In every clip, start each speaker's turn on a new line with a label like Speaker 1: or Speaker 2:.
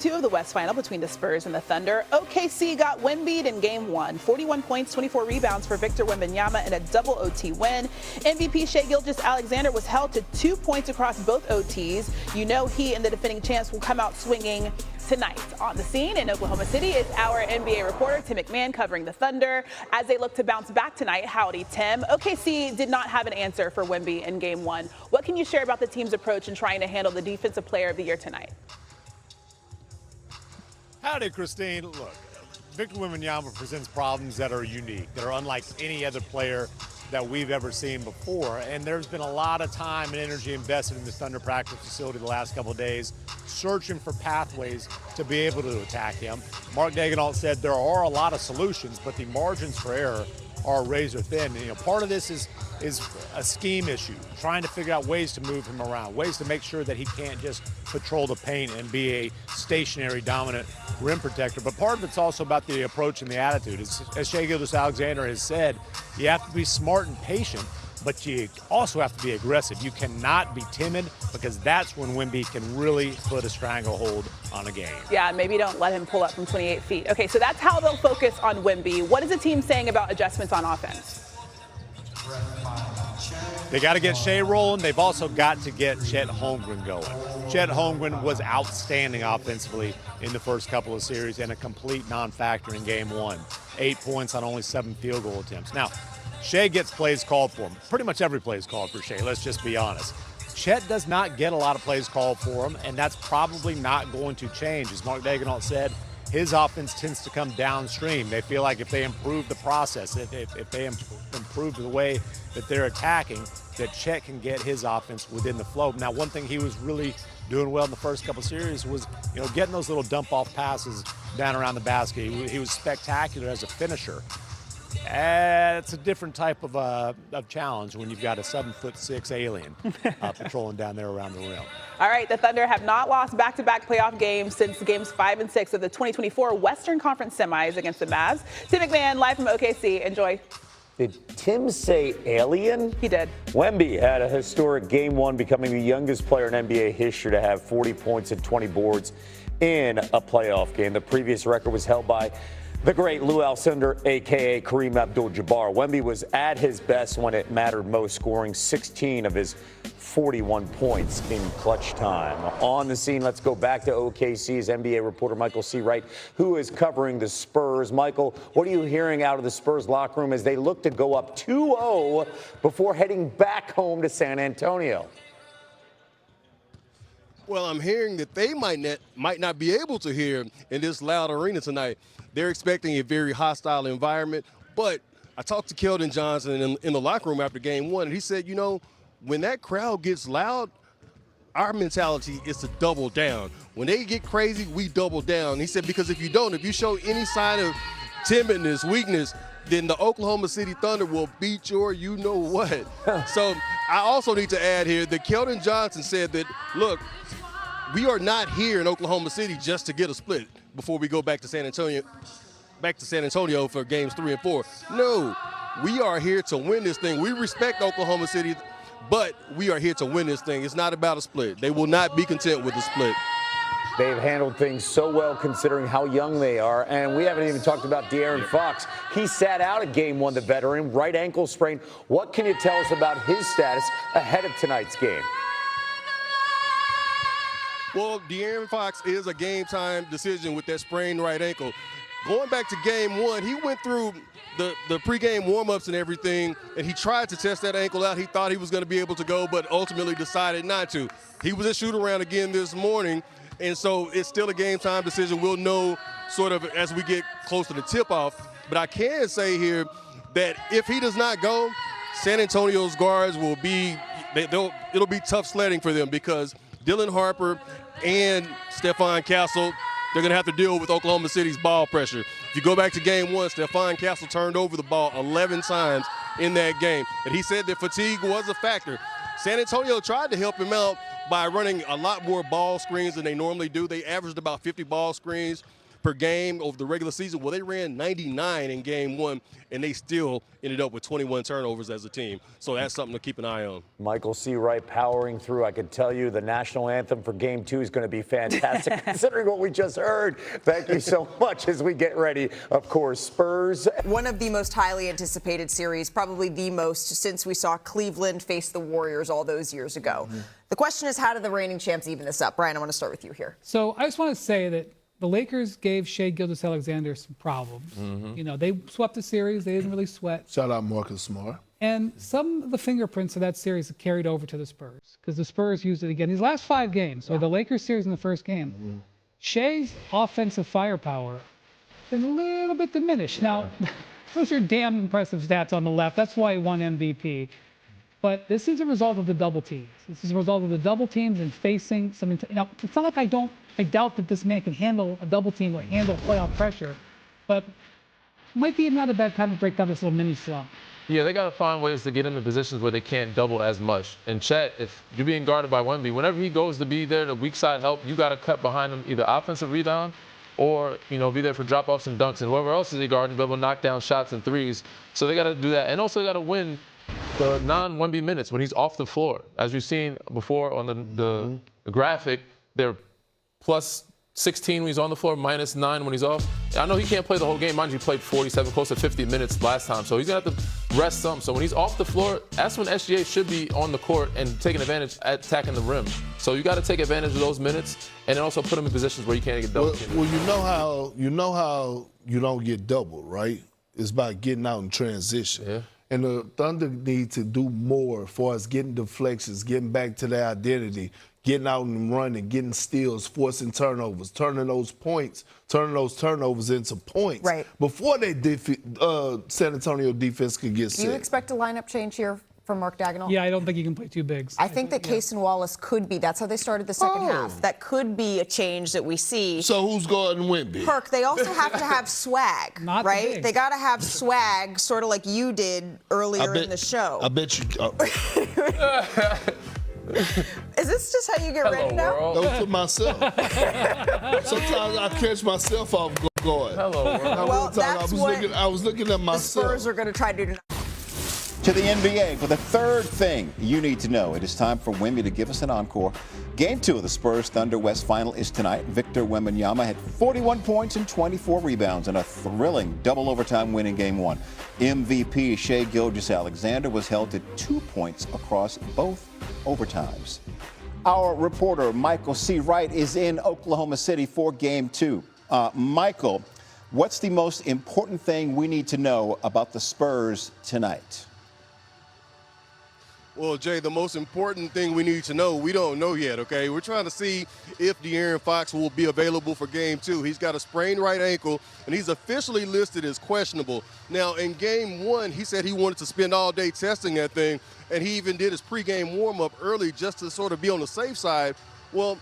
Speaker 1: Two of the West final between the Spurs and the Thunder. OKC got Wemby in game one. 41 points, 24 rebounds for Victor Wembanyama in a double OT win. MVP Shai Gilgeous-Alexander was held to 2 points across both OTs. You know he and the defending champs will come out swinging tonight. On the scene in Oklahoma City is our NBA reporter Tim McMahon covering the Thunder as they look to bounce back tonight. Howdy, Tim. OKC did not have an answer for Wemby in game one. What can you share about the team's approach in trying to handle the Defensive Player of the Year tonight?
Speaker 2: Howdy, Christine. Look, Victor Wembanyama presents problems that are unique, that are unlike any other player that we've ever seen before. And there's been a lot of time and energy invested in the Thunder practice facility the last couple of days, searching for pathways to be able to attack him. Mark Daigneault said there are a lot of solutions, but the margins for error are razor thin. You know, part of this is a scheme issue, trying to figure out ways to move him around, ways to make sure that he can't just patrol the paint and be a stationary, dominant rim protector. But part of it's also about the approach and the attitude. As Shai Gilgeous-Alexander has said, you have to be smart and patient, but you also have to be aggressive. You cannot be timid, because that's when Wemby can really put a stranglehold on a game.
Speaker 1: Yeah, maybe don't let him pull up from 28 feet. Okay, so that's how they'll focus on Wemby. What is the team saying about adjustments on offense?
Speaker 2: They got to get Shai rolling. They've also got to get Chet Holmgren going. Chet Holmgren was outstanding offensively in the first couple of series and a complete non-factor in game one. 8 points on only 7 field goal attempts. Now, Shai gets plays called for him. Pretty much every play is called for Shai, let's just be honest. Chet does not get a lot of plays called for him, and that's probably not going to change. As Mark Daigneault said, his offense tends to come downstream. They feel like if they improve the process, if they improve the way that they're attacking, that Chet can get his offense within the flow. Now, one thing he was really doing well in the first couple series was, you know, getting those little dump-off passes down around the basket. He was spectacular as a finisher. It's a different type of challenge when you've got a 7'6" alien patrolling down there around the rim.
Speaker 1: All right, the Thunder have not lost back-to-back playoff games since games 5 and 6 of the 2024 Western Conference semis against the Mavs. Tim McMahon, live from OKC. Enjoy.
Speaker 3: Did Tim say alien?
Speaker 1: He did.
Speaker 3: Wemby had a historic game one, becoming the youngest player in NBA history to have 40 points and 20 boards in a playoff game. The previous record was held by the great Lou Alcindor, a.k.a. Kareem Abdul-Jabbar. Wemby was at his best when it mattered most, scoring 16 of his 41 points in clutch time. On the scene, let's go back to OKC's NBA reporter Michael C. Wright, who is covering the Spurs. Michael, what are you hearing out of the Spurs locker room as they look to go up 2-0 before heading back home to San Antonio?
Speaker 4: Well, I'm hearing that they might not be able to hear in this loud arena tonight. They're expecting a very hostile environment. But I talked to Keldon Johnson in the locker room after game one, and he said, you know, when that crowd gets loud, our mentality is to double down. When they get crazy, we double down. He said, because if you show any sign of timidness, weakness, then the Oklahoma City Thunder will beat your you-know-what. So I also need to add here that Keldon Johnson said that, look, we are not here in Oklahoma City just to get a split before we go back to San Antonio for games 3 and 4. No, we are here to win this thing. We respect Oklahoma City, but we are here to win this thing. It's not about a split. They will not be content with a split.
Speaker 3: They've handled things so well considering how young they are. And we haven't even talked about De'Aaron Fox. He sat out at game one, the veteran, right ankle sprain. What can you tell us about his status ahead of tonight's game?
Speaker 4: Well, De'Aaron Fox is a game-time decision with that sprained right ankle. Going back to game one, he went through the pregame warm-ups and everything, and he tried to test that ankle out. He thought he was going to be able to go, but ultimately decided not to. He was at shoot-around again this morning, and so it's still a game-time decision. We'll know sort of as we get close to the tip-off. But I can say here that if he does not go, San Antonio's guards will be it'll be tough sledding for them, because Dylan Harper and Stephon Castle, they're going to have to deal with Oklahoma City's ball pressure. If you go back to game one, Stephon Castle turned over the ball 11 times in that game. And he said that fatigue was a factor. San Antonio tried to help him out by running a lot more ball screens than they normally do. They averaged about 50 ball screens per game over the regular season. Well, they ran 99 in game one, and they still ended up with 21 turnovers as a team. So that's something to keep an eye on.
Speaker 3: Michael C. Wright powering through. I can tell you the national anthem for Game 2 is going to be fantastic, considering what we just heard. Thank you so much as we get ready. Of course, Spurs.
Speaker 5: One of the most highly anticipated series, probably the most since we saw Cleveland face the Warriors all those years ago. The question is, how do the reigning champs even this up? Brian, I want to start with you here.
Speaker 6: So I just want to say that the Lakers gave Shai Gilgeous-Alexander some problems. You know, they swept the series. They didn't really sweat.
Speaker 7: Shout out Marcus Smart.
Speaker 6: And some of the fingerprints of that series have carried over to the Spurs because the Spurs used it again. These last 5 games, so the Lakers series in the first game, Shai's offensive firepower is a little bit diminished. Now, those are damn impressive stats on the left. That's why he won MVP. But this is a result of the double teams. This is a result of the double teams and facing some. Now, it's not like I doubt that this man can handle a double team or handle playoff pressure, but it might be not a bad time to break down this little mini slump.
Speaker 8: Yeah, they got to find ways to get into positions where they can't double as much. And Chet, if you're being guarded by Wemby, whenever he goes to be there, the weak side help, you got to cut behind him, either offensive rebound or, you know, be there for drop-offs and dunks. And whoever else is he guarding, be able to knock down shots and threes. So they got to do that. And also they got to win the non-Wemby minutes when he's off the floor. As we've seen before on the graphic, they're plus 16 when he's on the floor, minus 9 when he's off. I know he can't play the whole game. Mind you, he played 47, close to 50 minutes last time. So he's going to have to rest some. So when he's off the floor, that's when SGA should be on the court and taking advantage at attacking the rim. So you got to take advantage of those minutes and then also put him in positions where you can't get double teamed.
Speaker 7: Well, you know how you don't get doubled, right? It's by getting out in transition.
Speaker 8: Yeah.
Speaker 7: And the Thunder need to do more as far as getting deflections, getting back to their identity, getting out and running, getting steals, forcing turnovers, turning those turnovers into points.
Speaker 5: Right.
Speaker 7: Before they San Antonio defense could get set.
Speaker 5: Do you expect a lineup change here from Mark Dagnall?
Speaker 6: Yeah, I don't think you can play 2 bigs.
Speaker 5: I think that Case and Wallace could be. That's how they started the second half. That could be a change that we see.
Speaker 7: So who's guarding Wemby?
Speaker 5: Perk, they also have to have swag,
Speaker 6: Not the
Speaker 5: right?
Speaker 6: bigs.
Speaker 5: They got to have swag, sort of like you did earlier in the show.
Speaker 7: I bet you.
Speaker 5: Is this just how you get ready now?
Speaker 8: World.
Speaker 7: That was for myself. Sometimes I catch myself off guard.
Speaker 8: Hello, world.
Speaker 5: Well, that's what
Speaker 7: I was looking at
Speaker 5: the
Speaker 7: myself.
Speaker 5: Spurs are going to try to do.
Speaker 9: To the NBA for the third thing you need to know. It is time for Wemby to give us an encore. Game 2 of the Spurs Thunder West Final is tonight. Victor Wembanyama had 41 points and 24 rebounds in a thrilling double overtime win in Game 1. MVP Shai Gilgeous-Alexander was held to 2 points across both overtimes. Our reporter Michael C. Wright is in Oklahoma City for Game 2. Michael, what's the most important thing we need to know about the Spurs tonight?
Speaker 4: Well, Jay, the most important thing we need to know, we don't know yet, okay? We're trying to see if De'Aaron Fox will be available for Game 2. He's got a sprained right ankle, and he's officially listed as questionable. Now, in Game 1, he said he wanted to spend all day testing that thing, and he even did his pregame warm-up early just to sort of be on the safe side. Well,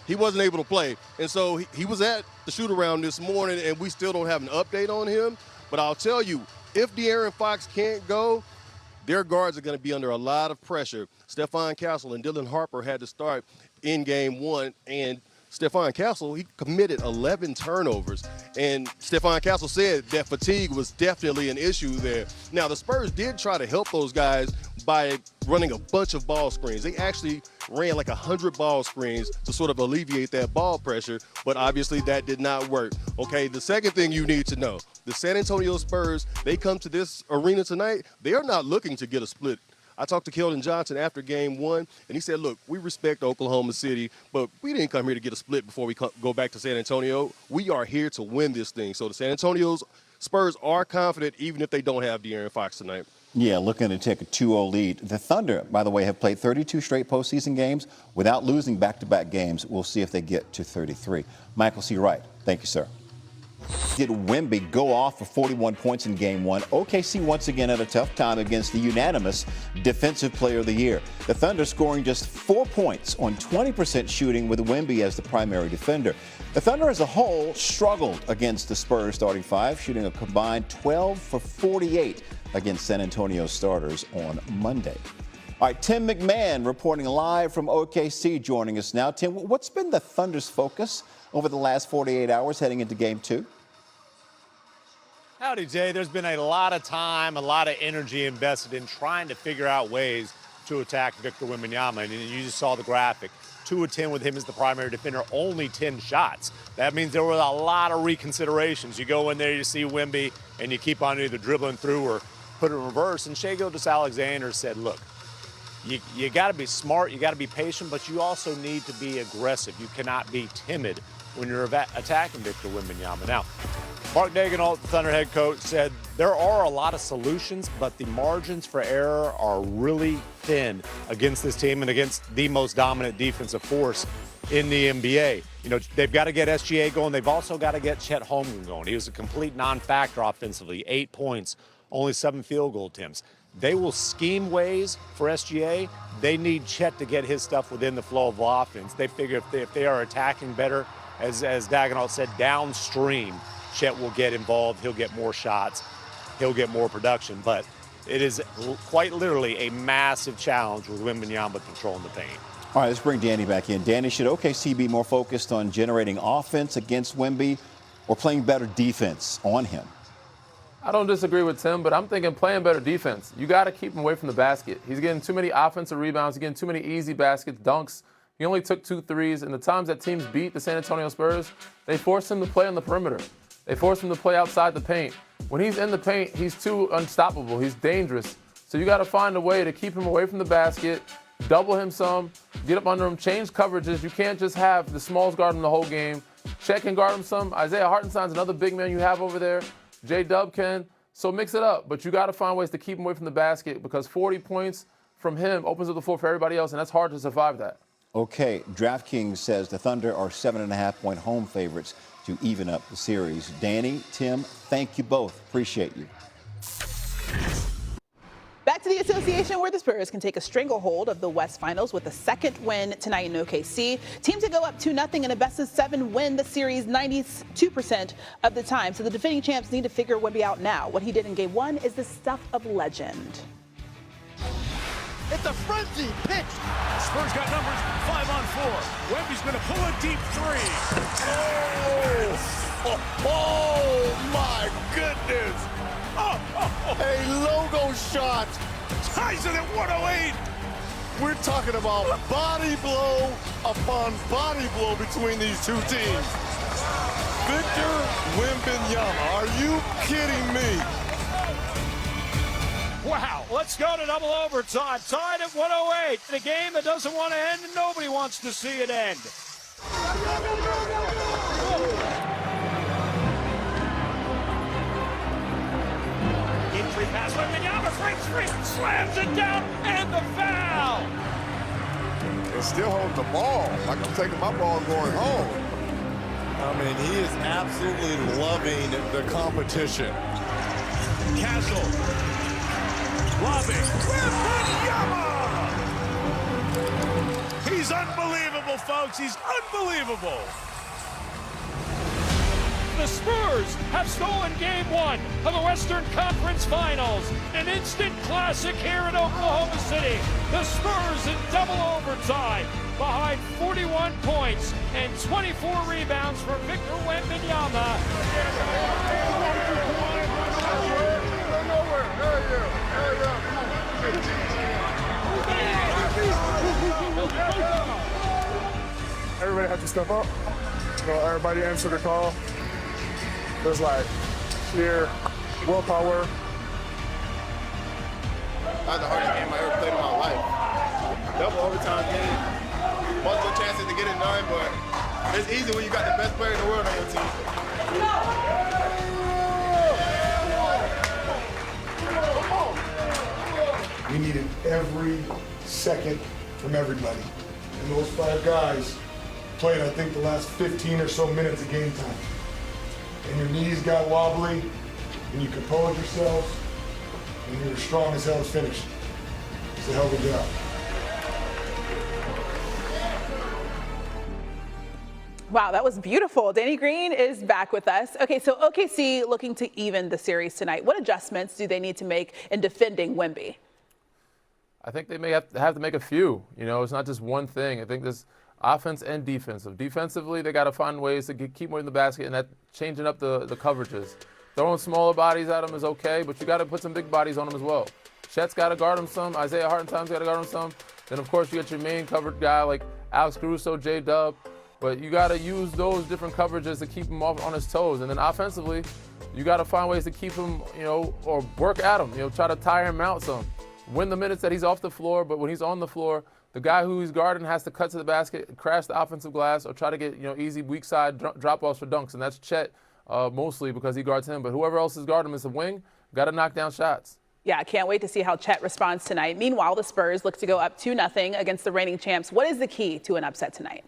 Speaker 4: he wasn't able to play, and so he was at the shoot-around this morning, and we still don't have an update on him. But I'll tell you, if De'Aaron Fox can't go, their guards are going to be under a lot of pressure. Stephon Castle and Dylan Harper had to start in Game 1, and Stephon Castle, he committed 11 turnovers. And Stephon Castle said that fatigue was definitely an issue there. Now, the Spurs did try to help those guys by running a bunch of ball screens. They actually ran like 100 ball screens to sort of alleviate that ball pressure, but obviously that did not work. Okay, the second thing you need to know, the San Antonio Spurs, they come to this arena tonight, they are not looking to get a split. I talked to Keldon Johnson after Game 1, and he said, look, we respect Oklahoma City, but we didn't come here to get a split before we go back to San Antonio. We are here to win this thing. So the San Antonio Spurs are confident, even if they don't have De'Aaron Fox tonight.
Speaker 9: Yeah, looking to take a 2-0 lead. The Thunder, by the way, have played 32 straight postseason games without losing back-to-back games. We'll see if they get to 33. Michael C. Wright, thank you, sir. Did Wemby go off for 41 points in Game 1? OKC once again had a tough time against the unanimous Defensive Player of the Year. The Thunder scoring just 4 points on 20% shooting with Wemby as the primary defender. The Thunder as a whole struggled against the Spurs starting 5, shooting a combined 12 for 48 against San Antonio starters on Monday. All right, Tim McMahon reporting live from OKC joining us now. Tim, what's been the Thunder's focus over the last 48 hours heading into Game 2?
Speaker 2: Howdy, Jay. There's been a lot of time, a lot of energy invested in trying to figure out ways to attack Victor Wembanyama. And you just saw the graphic. 2 of 10 with him as the primary defender, only 10 shots. That means there were a lot of reconsiderations. You go in there, you see Wemby, and you keep on either dribbling through or put it in reverse. And Shai Gilgeous-Alexander said, look, you got to be smart, you got to be patient, but you also need to be aggressive. You cannot be timid when you're attacking Victor Wembanyama. Now, Mark Daigneault, the Thunder head coach, said there are a lot of solutions, but the margins for error are really thin against this team and against the most dominant defensive force in the NBA. You know, they've got to get SGA going. They've also got to get Chet Holmgren going. He was a complete non-factor offensively, 8 points, only 7 field goal attempts. They will scheme ways for SGA. They need Chet to get his stuff within the flow of offense. They figure if they are attacking better, as Daigneault said, downstream, Chet will get involved. He'll get more shots. He'll get more production. But it is quite literally a massive challenge with Wembanyama controlling the paint.
Speaker 9: All right, let's bring Danny back in. Danny, should OKC be more focused on generating offense against Wemby or playing better defense on him?
Speaker 8: I don't disagree with Tim, but I'm thinking playing better defense. You got to keep him away from the basket. He's getting too many offensive rebounds. He's getting too many easy baskets, dunks. He only took 2 threes. And the times that teams beat the San Antonio Spurs, they forced him to play on the perimeter. They forced him to play outside the paint. When he's in the paint, he's too unstoppable. He's dangerous. So you got to find a way to keep him away from the basket, double him some, get up under him, change coverages. You can't just have the smalls guard him the whole game. Chet can guard him some. Isaiah Hartenstein's another big man you have over there. J-Dub can. So mix it up. But you got to find ways to keep him away from the basket because 40 points from him opens up the floor for everybody else, and that's hard to survive that.
Speaker 9: Okay, DraftKings says the Thunder are 7.5-point home favorites to even up the series. Danny, Tim, thank you both. Appreciate you.
Speaker 1: Back to the association where the Spurs can take a stranglehold of the West Finals with a second win tonight in OKC. Teams to go up 2-0 in a best-of-7 win the series 92% of the time. So the defending champs need to figure Wemby out now. What he did in Game 1 is the stuff of legend.
Speaker 10: It's a frenzy pitch. Spurs got numbers 5 on 4. Wemby's going to pull a deep 3.
Speaker 7: Oh my goodness. A logo shot.
Speaker 10: Ties it at 108.
Speaker 7: We're talking about body blow upon body blow between these two teams. Victor Wembanyama, are you kidding me?
Speaker 10: Wow, let's go to double overtime. Tied at 108 in a game that doesn't want to end and nobody wants to see it end. Entry pass, Wembanyama breaks free, slams it down, and the foul.
Speaker 7: They still hold the ball. Like I'm taking my ball going home. I mean, he is absolutely loving the competition.
Speaker 10: Castle. Lobbing. Wembanyama! He's unbelievable, folks. He's unbelievable. The Spurs have stolen Game 1 of the Western Conference Finals. An instant classic here in Oklahoma City. The Spurs in double overtime behind 41 points and 24 rebounds for Victor Wembanyama.
Speaker 11: Everybody had to step up. Everybody answered the call. There's like sheer willpower.
Speaker 7: That's the hardest game I ever played in my life. Double overtime game. Multiple chances to get it done, but it's easy when you got the best player in the world on your team.
Speaker 11: We needed every second from everybody. And those 5 guys played, I think, the last 15 or so minutes of game time. And your knees got wobbly, and you composed yourselves, and you were strong as hell to finish. It's a hell of a job.
Speaker 1: Wow, that was beautiful. Danny Green is back with us. Okay, so OKC looking to even the series tonight. What adjustments do they need to make in defending Wemby?
Speaker 8: I think they may have to make a few. You know, it's not just one thing. I think there's offense and defensive. Defensively, they got to find ways to keep more in the basket, and that changing up the coverages. Throwing smaller bodies at them is okay, but you got to put some big bodies on them as well. Chet's got to guard him some. Isaiah Hartenstein's got to guard him some. Then, of course, you got your main covered guy like Alex Caruso, J-Dub. But you got to use those different coverages to keep him off on his toes. And then offensively, you got to find ways to keep him, you know, or work at him. You know, try to tire him out some. Win the minutes that he's off the floor, but when he's on the floor, the guy who he's guarding has to cut to the basket, crash the offensive glass, or try to get, you know, easy weak side drop-offs for dunks. And that's Chet mostly because he guards him. But whoever else is guarding him is a wing, got to knock down shots.
Speaker 1: Yeah, can't wait to see how Chet responds tonight. Meanwhile, the Spurs look to go up 2-0 against the reigning champs. What is the key to an upset tonight?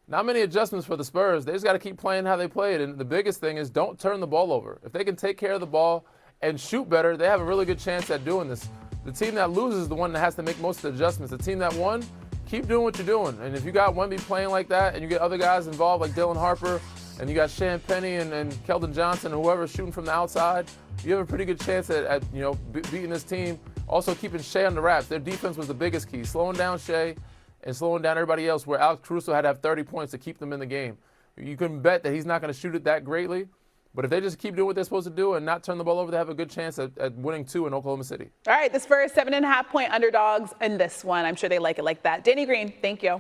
Speaker 8: Not many adjustments for the Spurs. They just got to keep playing how they played. And the biggest thing is don't turn the ball over. If they can take care of the ball and shoot better, they have a really good chance at doing this. The team that loses is the one that has to make most of the adjustments. The team that won, keep doing what you're doing. And if you got Wemby playing like that and you get other guys involved like Dylan Harper and you got Shan Penny and Keldon Johnson or whoever's shooting from the outside, you have a pretty good chance at you know, beating this team. Also keeping Shea on the wraps. Their defense was the biggest key. Slowing down Shea and slowing down everybody else, where Alex Caruso had to have 30 points to keep them in the game. You can bet that he's not going to shoot it that greatly, but if they just keep doing what they're supposed to do and not turn the ball over, they have a good chance at winning 2 in Oklahoma City.
Speaker 1: All right, the Spurs 7.5-point underdogs in this one. I'm sure they like it like that. Danny Green, thank you.